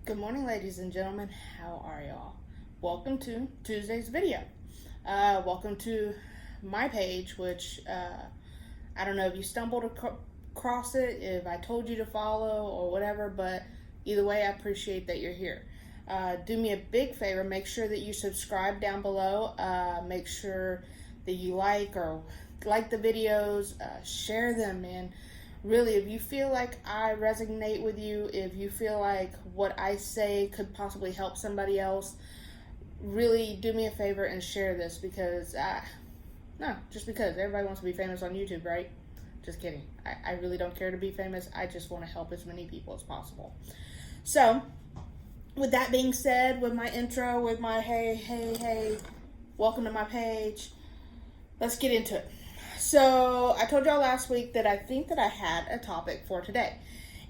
Good morning, ladies and gentlemen. How are y'all? Welcome to Tuesday's video. Welcome to my page, which I don't know if you stumbled across it, if I told you to follow or whatever, but either way, I appreciate that you're here. Do me a big favor, make sure that you subscribe down below. Make sure that you like the videos, share them, man. Really, if you feel like I resonate with you, if you feel like what I say could possibly help somebody else, really do me a favor and share this because, just because everybody wants to be famous on YouTube, right? Just kidding. I really don't care to be famous. I just want to help as many people as possible. So, with that being said, with my intro, with my hey, welcome to my page, let's get into it. So I told y'all last week that I think that I had a topic for today.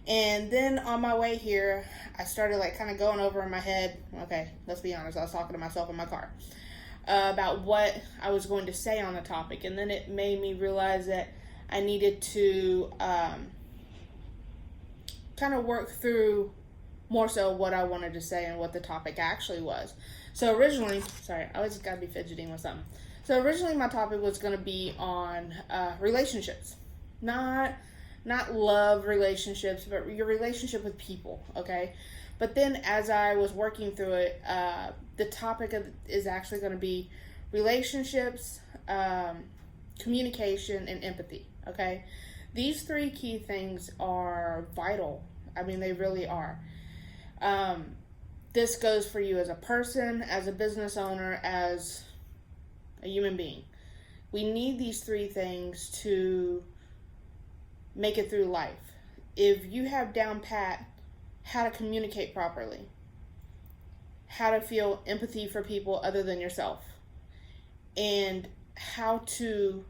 And then on my way here, I started kind of going over in my head. Okay, let's be honest. I was talking to myself in my car about what I was going to say on the topic. And then it made me realize that I needed to kind of work through more so what I wanted to say and what the topic actually was. So originally, sorry, I always got to be fidgeting with something. So originally my topic was going to be on relationships. Not love relationships, but your relationship with people, okay? But then as I was working through it, the topic is actually going to be relationships, communication, and empathy, okay? These three key things are vital. I mean, they really are. This goes for you as a person, as a business owner, as a human being. We need these three things to make it through life. If you have down pat how to communicate properly, how to feel empathy for people other than yourself, and how to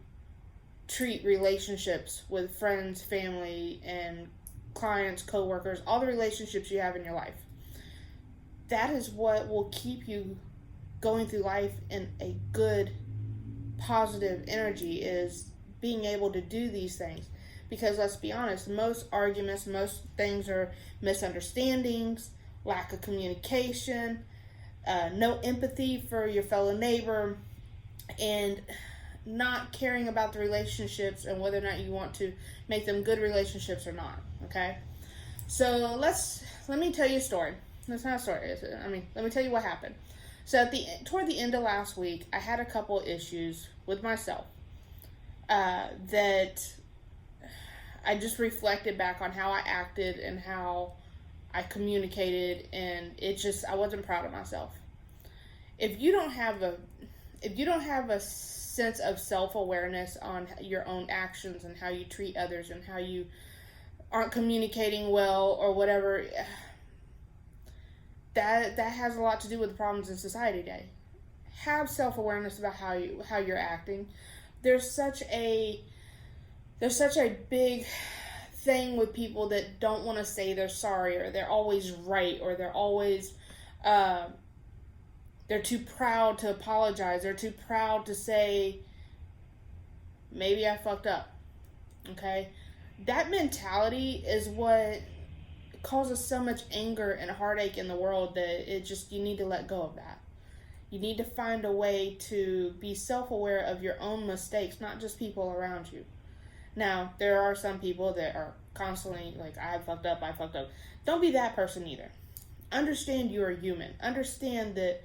treat relationships with friends, family, and clients, co-workers, all the relationships you have in your life, that is what will keep you going through life in a good, positive energy, is being able to do these things. Because let's be honest, most arguments, most things are misunderstandings, lack of communication, no empathy for your fellow neighbor, and not caring about the relationships and whether or not you want to make them good relationships or not, okay? So let me tell you a story. That's not a story, is it? Let me tell you what happened. So toward the end of last week, I had a couple issues with myself that I just reflected back on how I acted and how I communicated, and I wasn't proud of myself. If you don't have a sense of self-awareness on your own actions and how you treat others and how you aren't communicating well or whatever, that has a lot to do with the problems in society today. Have self-awareness about how you're acting. There's such a big thing with people that don't want to say they're sorry, or they're always right, or they're always they're too proud to apologize. They're too proud to say, maybe I fucked up. Okay? That mentality is what causes so much anger and heartache in the world that you need to let go of that. You need to find a way to be self-aware of your own mistakes, not just people around you. Now, there are some people that are constantly like, I fucked up. Don't be that person either. Understand you're a human. Understand that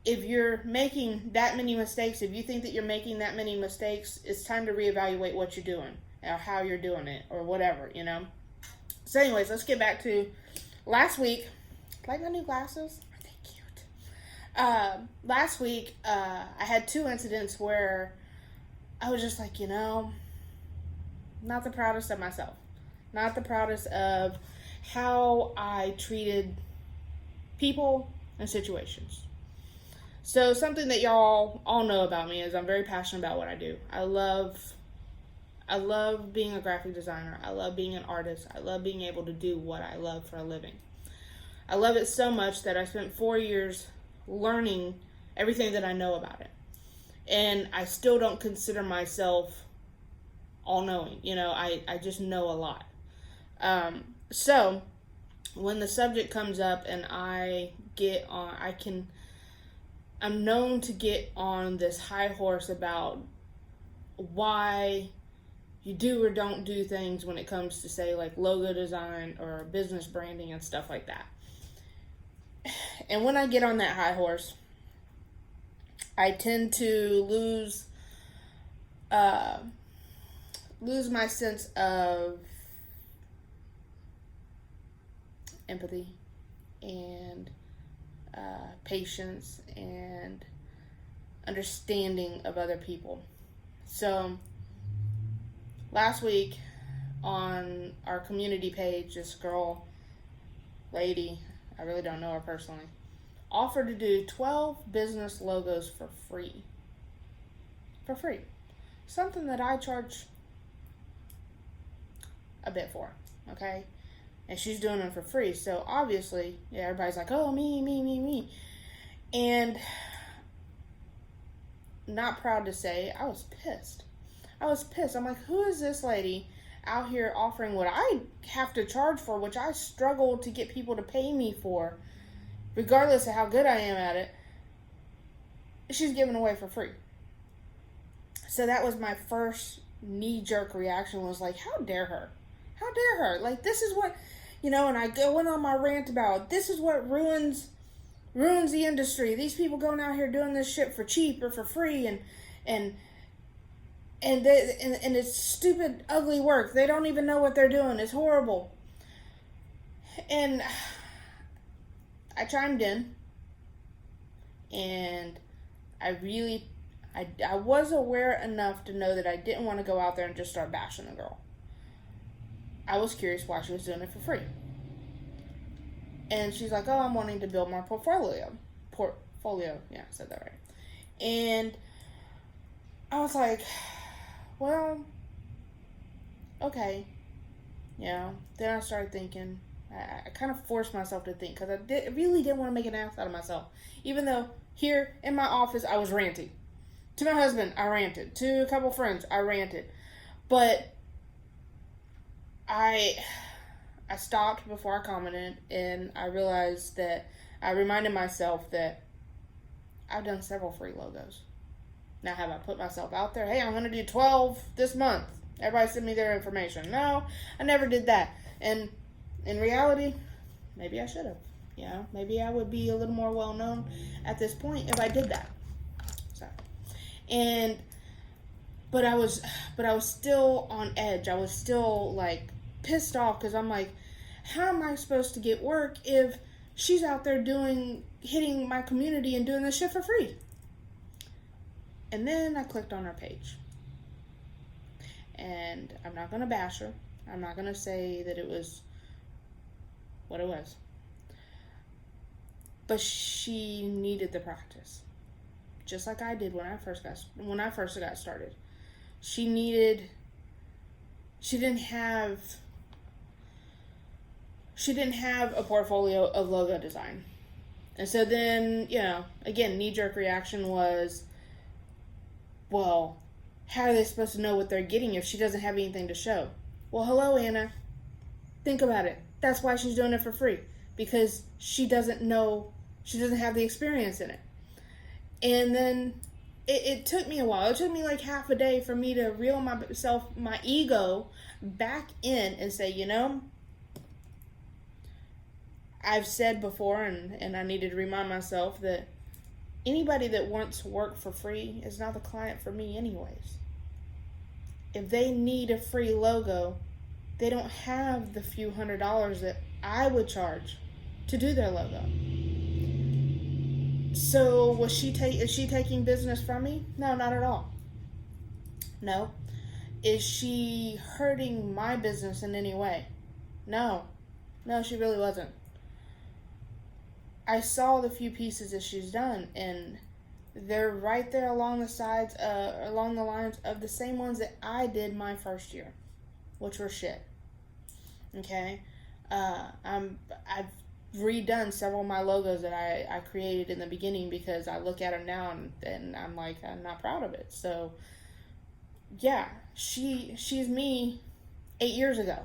if you're making that many mistakes, if you think that you're making that many mistakes, it's time to reevaluate what you're doing or how you're doing it or whatever, you know? So anyways, let's get back to last week. Like my new glasses? Are they cute? Last week, I had two incidents where I was just like, not the proudest of myself. Not the proudest of how I treated people and situations. So something that y'all all know about me is I'm very passionate about what I do. I love being a graphic designer. I love being an artist. I love being able to do what I love for a living. I love it so much that I spent 4 years learning everything that I know about it. And I still don't consider myself all-knowing. I just know a lot. So when the subject comes up and I'm known to get on this high horse about why you do or don't do things when it comes to, say, like logo design or business branding and stuff like that. And when I get on that high horse, I tend to lose my sense of empathy and patience and understanding of other people. So last week on our community page, this lady, I really don't know her personally, offered to do 12 business logos for free. For free. Something that I charge a bit for, okay? And she's doing them for free. So obviously, yeah, everybody's like, oh, me. And not proud to say, I was pissed. I'm like, who is this lady out here offering what I have to charge for, which I struggle to get people to pay me for, regardless of how good I am at it? She's giving away for free. So that was my first knee-jerk reaction, was like, how dare her? How dare her? Like, this is what, and I went on my rant about, this is what ruins the industry. These people going out here doing this shit for cheap or for free, and it's stupid, ugly work. They don't even know what they're doing. It's horrible. And I chimed in, and I was aware enough to know that I didn't want to go out there and just start bashing the girl. I was curious why she was doing it for free. And she's like, oh, I'm wanting to build my portfolio. Yeah, I said that right. And I was like, well, okay. Then I started thinking. I kind of forced myself to think, because I really didn't want to make an ass out of myself. Even though here in my office, I was ranting. To my husband, I ranted. To a couple friends, I ranted. But I stopped before I commented, and I realized that I reminded myself that I've done several free logos. Now, have I put myself out there? Hey, I'm going to do 12 this month. Everybody send me their information. No, I never did that. And in reality, maybe I should have. Maybe I would be a little more well known at this point if I did that. But I was still on edge. I was still like pissed off, because I'm like, how am I supposed to get work if she's out there hitting my community and doing this shit for free? And then I clicked on her page. And I'm not going to bash her. I'm not going to say that it was what it was. But she needed the practice. Just like I did when I first got started. She didn't have a portfolio of logo design. And so then, again, knee-jerk reaction was, well, how are they supposed to know what they're getting if she doesn't have anything to show? Well, hello, Anna. Think about it. That's why she's doing it for free. Because she doesn't have the experience in it. And then it took me a while. It took me like half a day for me to reel my ego back in and say, I've said before, and I needed to remind myself that anybody that wants work for free is not the client for me anyways. If they need a free logo, they don't have the few $100s that I would charge to do their logo. So is she taking business from me? No, not at all. No. Is she hurting my business in any way? No, she really wasn't. I saw the few pieces that she's done, and they're right there along the lines of the same ones that I did my first year, which were shit. Okay, I've redone several of my logos that I created in the beginning, because I look at them now and I'm like, I'm not proud of it. So yeah, she's me 8 years ago.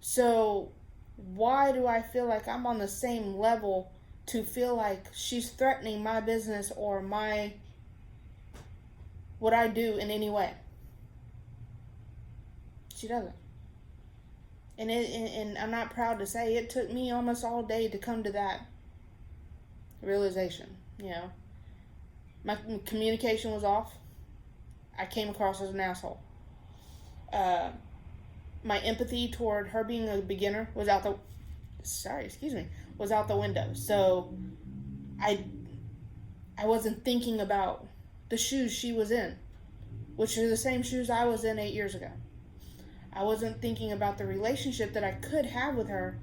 So why do I feel like I'm on the same level to feel like she's threatening my business or what I do in any way? She doesn't. And I'm not proud to say it took me almost all day to come to that realization. My communication was off. I came across as an asshole. My empathy toward her being a beginner was out the window. So I wasn't thinking about the shoes she was in, which are the same shoes I was in 8 years ago. I wasn't thinking about the relationship that I could have with her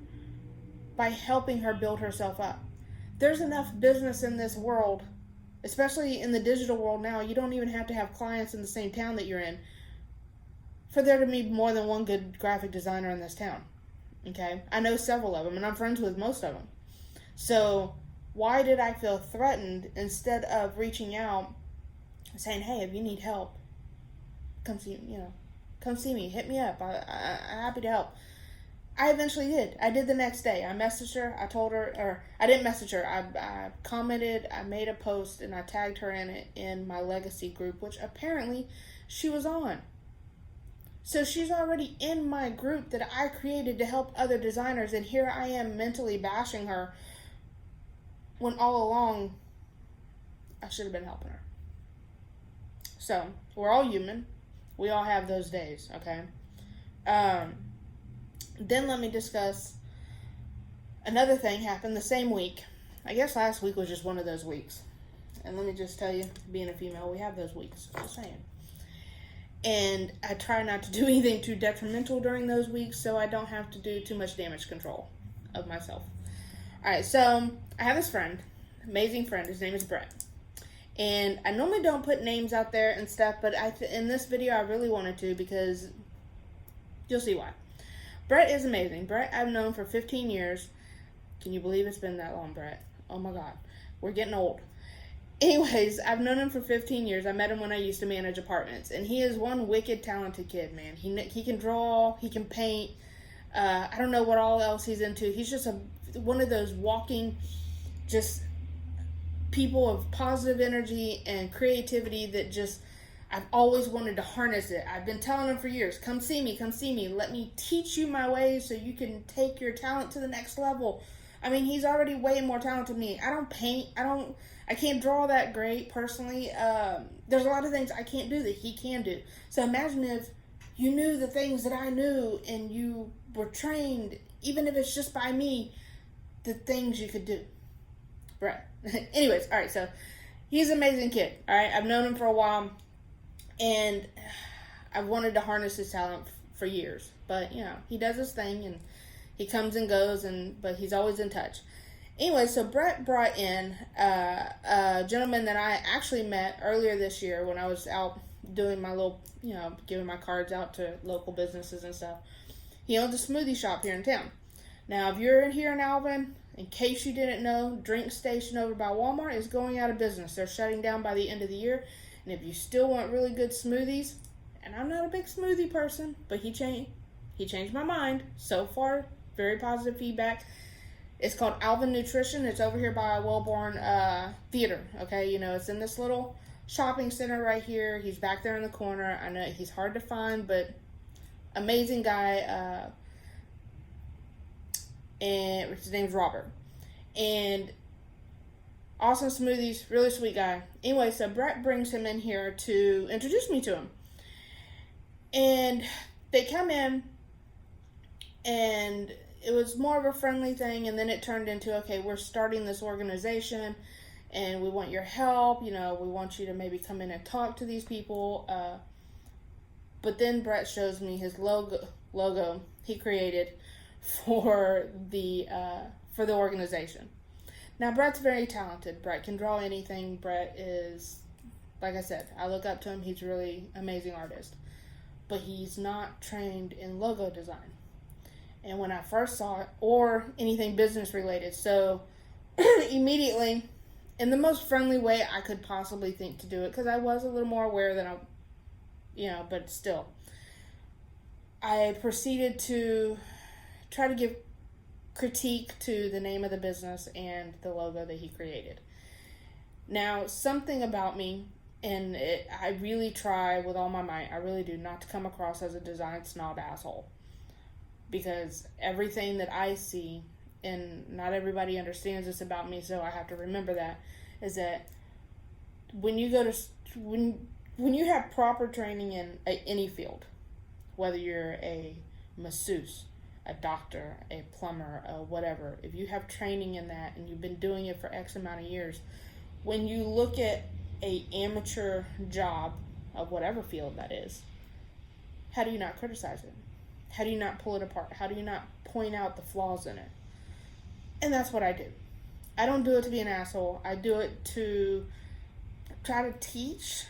by helping her build herself up. There's enough business in this world, especially in the digital world now. You don't even have to have clients in the same town that you're in for there to be more than one good graphic designer in this town. Okay? I know several of them, and I'm friends with most of them. So why did I feel threatened instead of reaching out saying, hey, if you need help, come see me, hit me up. I'm happy to help. I eventually did. I did the next day. I messaged her. I told her, or I didn't message her. I commented, I made a post, and I tagged her in it in my legacy group, which apparently she was on. So she's already in my group that I created to help other designers, and here I am mentally bashing her when all along I should have been helping her. So, we're all human. We all have those days, okay? Then let me discuss another thing happened the same week. I guess last week was just one of those weeks. And let me just tell you, being a female, we have those weeks. Just saying. And I try not to do anything too detrimental during those weeks so I don't have to do too much damage control of myself. Alright, so I have this friend, amazing friend. His name is Brett. And I normally don't put names out there and stuff, but in this video I really wanted to because you'll see why. Brett is amazing. Brett I've known for 15 years. Can you believe it's been that long, Brett? Oh my God. We're getting old. Anyways, I've known him for 15 years. I met him when I used to manage apartments. And he is one wicked talented kid, man. He can draw. He can paint. I don't know what all else he's into. He's just one of those walking just people of positive energy and creativity that just, I've always wanted to harness it. I've been telling him for years, come see me. Let me teach you my ways so you can take your talent to the next level. I mean, he's already way more talented than me. I don't paint. I can't draw that great personally. There's a lot of things I can't do that he can do. So imagine if you knew the things that I knew and you were trained, even if it's just by me, the things you could do. Right. Anyways, all right, so he's an amazing kid. All right, I've known him for a while, and I've wanted to harness his talent for years. But, he does his thing, and he comes and goes, but he's always in touch. Anyway, so Brett brought in a gentleman that I actually met earlier this year when I was out doing my little, giving my cards out to local businesses and stuff. He owns a smoothie shop here in town. Now, if you're here in Alvin, in case you didn't know, Drink Station over by Walmart is going out of business. They're shutting down by the end of the year. And if you still want really good smoothies, and I'm not a big smoothie person, but he changed my mind. So far, very positive feedback. It's called Alvin Nutrition. It's over here by Wellborn Theater. Okay, it's in this little shopping center right here. He's back there in the corner. I know he's hard to find, but amazing guy. And his name's Robert. And awesome smoothies, really sweet guy. Anyway, so Brett brings him in here to introduce me to him. And they come in, and it was more of a friendly thing, and then it turned into, okay, we're starting this organization, and we want your help. We want you to maybe come in and talk to these people. But then Brett shows me his logo he created for the organization. Now, Brett's very talented. Brett can draw anything. Brett is, like I said, I look up to him. He's a really amazing artist. But he's not trained in logo design. And when I first saw it, or anything business related, so immediately, in the most friendly way I could possibly think to do it, because I was a little more aware than but still, I proceeded to try to give critique to the name of the business and the logo that he created. Now, something about me, and I really try with all my might, I really do, not to come across as a design snob asshole. Because everything that I see, and not everybody understands this about me, so I have to remember that, is that when you go to, when you have proper training in any field, whether you're a masseuse, a doctor, a plumber, whatever, if you have training in that and you've been doing it for X amount of years, when you look at a amateur job of whatever field that is, how do you not criticize it? How do you not pull it apart? How do you not point out the flaws in it? And that's what I do. I don't do it to be an asshole. I do it to try to teach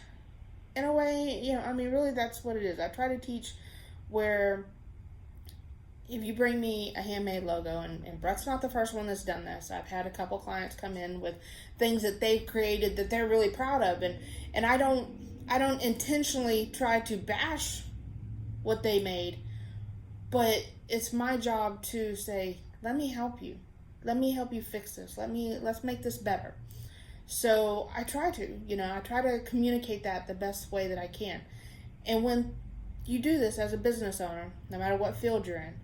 in a way, really that's what it is. I try to teach where if you bring me a handmade logo, and Brett's not the first one that's done this. I've had a couple clients come in with things that they've created that they're really proud of, and I don't intentionally try to bash what they made, but it's my job to say, let me help you. Let me help you fix this. Let's make this better. So I try to communicate that the best way that I can. And when you do this as a business owner, no matter what field you're in,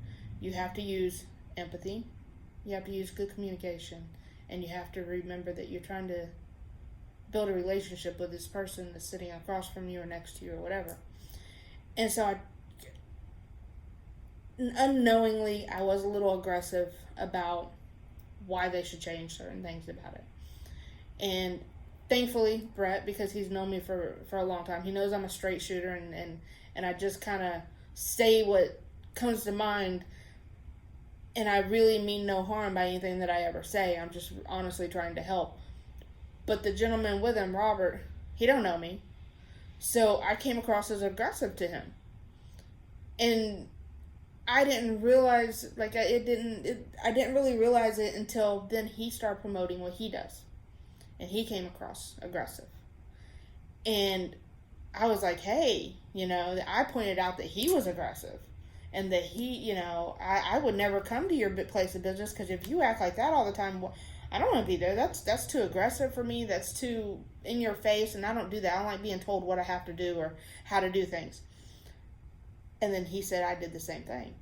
you have to use empathy, you have to use good communication, and you have to remember that you're trying to build a relationship with this person that's sitting across from you or next to you or whatever. And so unknowingly, I was a little aggressive about why they should change certain things about it. And thankfully, Brett, because he's known me for a long time, he knows I'm a straight shooter, and I just kind of say what comes to mind, and I really mean no harm by anything that I ever say. I'm just honestly trying to help. But the gentleman with him, Robert, he don't know me, so I came across as aggressive to him, and I didn't realize, I didn't really realize it until then he started promoting what he does. And he came across aggressive. And I was like, hey, I pointed out that he was aggressive. And that he, I would never come to your place of business, because if you act like that all the time, I don't want to be there. That's too aggressive for me. That's too in your face, and I don't do that. I don't like being told what I have to do or how to do things. And then he said I did the same thing.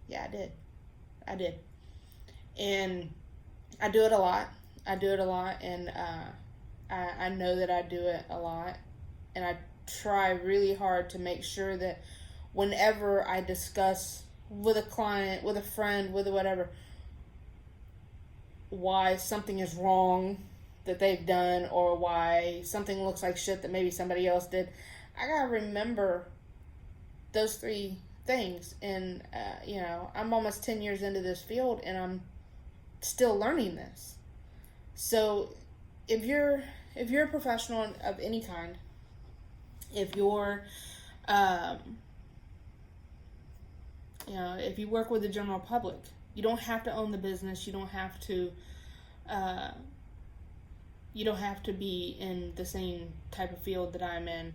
Yeah, I did. And I do it a lot. And I know that I do it a lot. And I try really hard to make sure that whenever I discuss with a client, with a friend, with whatever, why something is wrong that they've done, or why something looks like shit that maybe somebody else did, I gotta remember those three things. And I'm almost 10 years into this field, and I'm still learning this. So if you're a professional of any kind, if you're if you work with the general public, you don't have to own the business. You don't have to be in the same type of field that I'm in.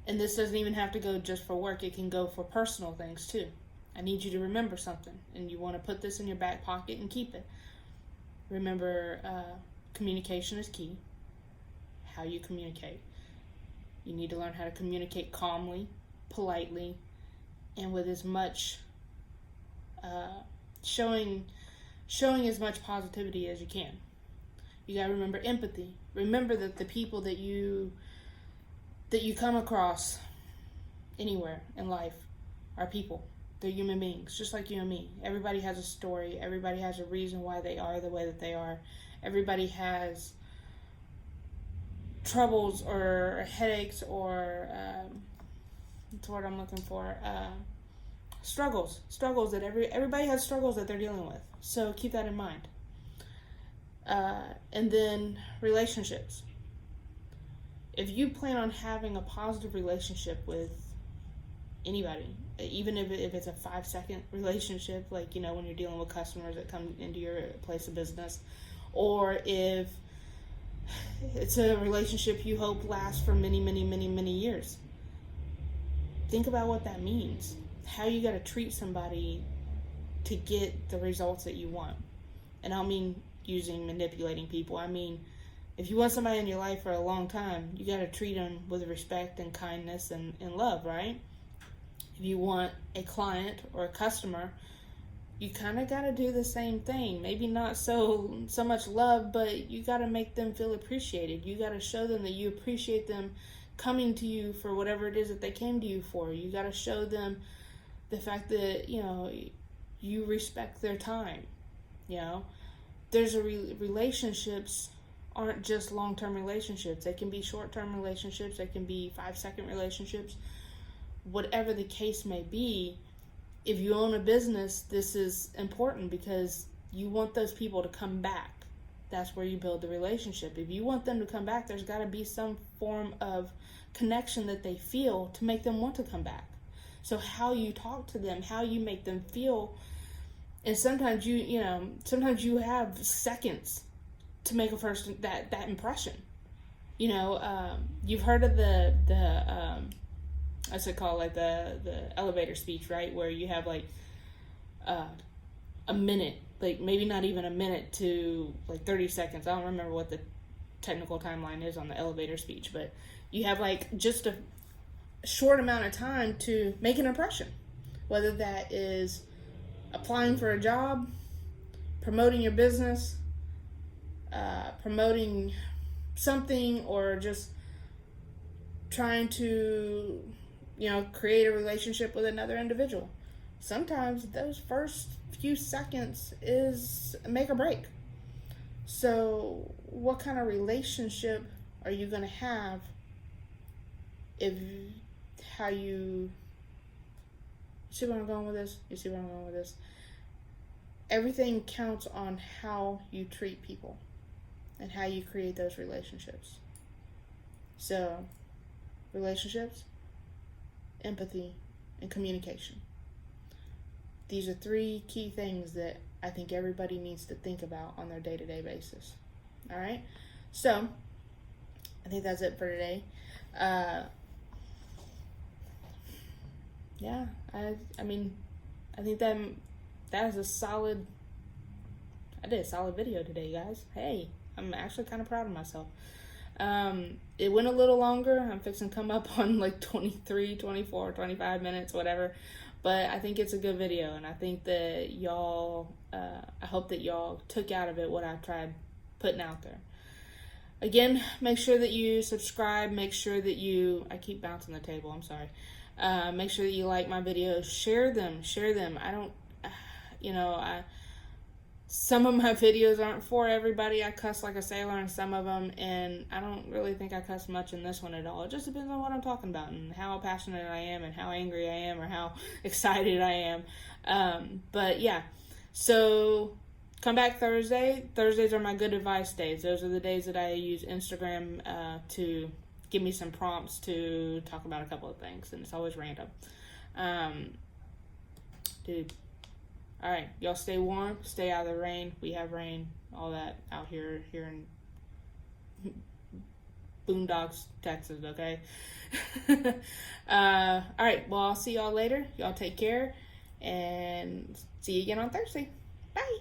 And this doesn't even have to go just for work. It can go for personal things too. I need you to remember something, and you want to put this in your back pocket and keep it. Remember, communication is key. How you communicate. You need to learn how to communicate calmly, politely, and with as much showing as much positivity as you can. You gotta remember empathy. Remember that the people that you come across anywhere in life are people. They're human beings, just like you and me. Everybody has a story. Everybody has a reason why they are the way that they are. Everybody has troubles or headaches or what's the word I'm looking for? Struggles that everybody has struggles that they're dealing with. So keep that in mind. And then relationships. If you plan on having a positive relationship with anybody, even if it's a 5-second relationship, when you're dealing with customers that come into your place of business, or if it's a relationship you hope lasts for many, many, many, many years, think about what that means. How you got to treat somebody to get the results that you want. And I don't mean manipulating people. I mean, if you want somebody in your life for a long time, you got to treat them with respect and kindness and love, right? If you want a client or a customer, you kind of got to do the same thing. Maybe not so much love, but you got to make them feel appreciated. You got to show them that you appreciate them coming to you for whatever it is that they came to you for. You got to show them the fact that, you respect their time. There's relationships aren't just long-term relationships. They can be short-term relationships. They can be 5-second relationships. Whatever the case may be, if you own a business, this is important because you want those people to come back. That's where you build the relationship. If you want them to come back, there's got to be some form of connection that they feel to make them want to come back. So how you talk to them, how you make them feel, and sometimes you have seconds to make a first that impression. You've heard of the what's it called, like the elevator speech, right? Where you have like a minute, like maybe not even a minute to like 30 seconds. I don't remember what the technical timeline is on the elevator speech, but you have like just a short amount of time to make an impression, whether that is applying for a job, promoting your business, promoting something, or just trying to create a relationship with another individual. Sometimes those first few seconds is make or break. So what kind of relationship are you going to have if how you see where I'm going with this? You see where I'm going with this? Everything counts on how you treat people and how you create those relationships. So, relationships, empathy, and communication. These are 3 key things that I think everybody needs to think about on their day-to-day basis. All right? So, I think that's it for today. Yeah, I mean, I think that is a solid, I did a solid video today, guys. Hey, I'm actually kind of proud of myself. It went a little longer. I'm fixing to come up on like 23, 24, 25 minutes, whatever. But I think it's a good video, and I think that y'all, I hope that y'all took out of it what I tried putting out there. Again, make sure that you subscribe. Make sure that you, I keep bouncing the table, I'm sorry. Make sure that you like my videos. Share them. I don't, some of my videos aren't for everybody. I cuss like a sailor in some of them, and I don't really think I cuss much in this one at all. It just depends on what I'm talking about and how passionate I am and how angry I am or how excited I am. But yeah, so come back Thursday. Thursdays are my good advice days. Those are the days that I use Instagram to give me some prompts to talk about a couple of things, and it's always random. Dude. All right, y'all stay warm, stay out of the rain. We have rain, all that out here in Boondocks, Texas, okay? All right, well, I'll see y'all later. Y'all take care, and see you again on Thursday. Bye.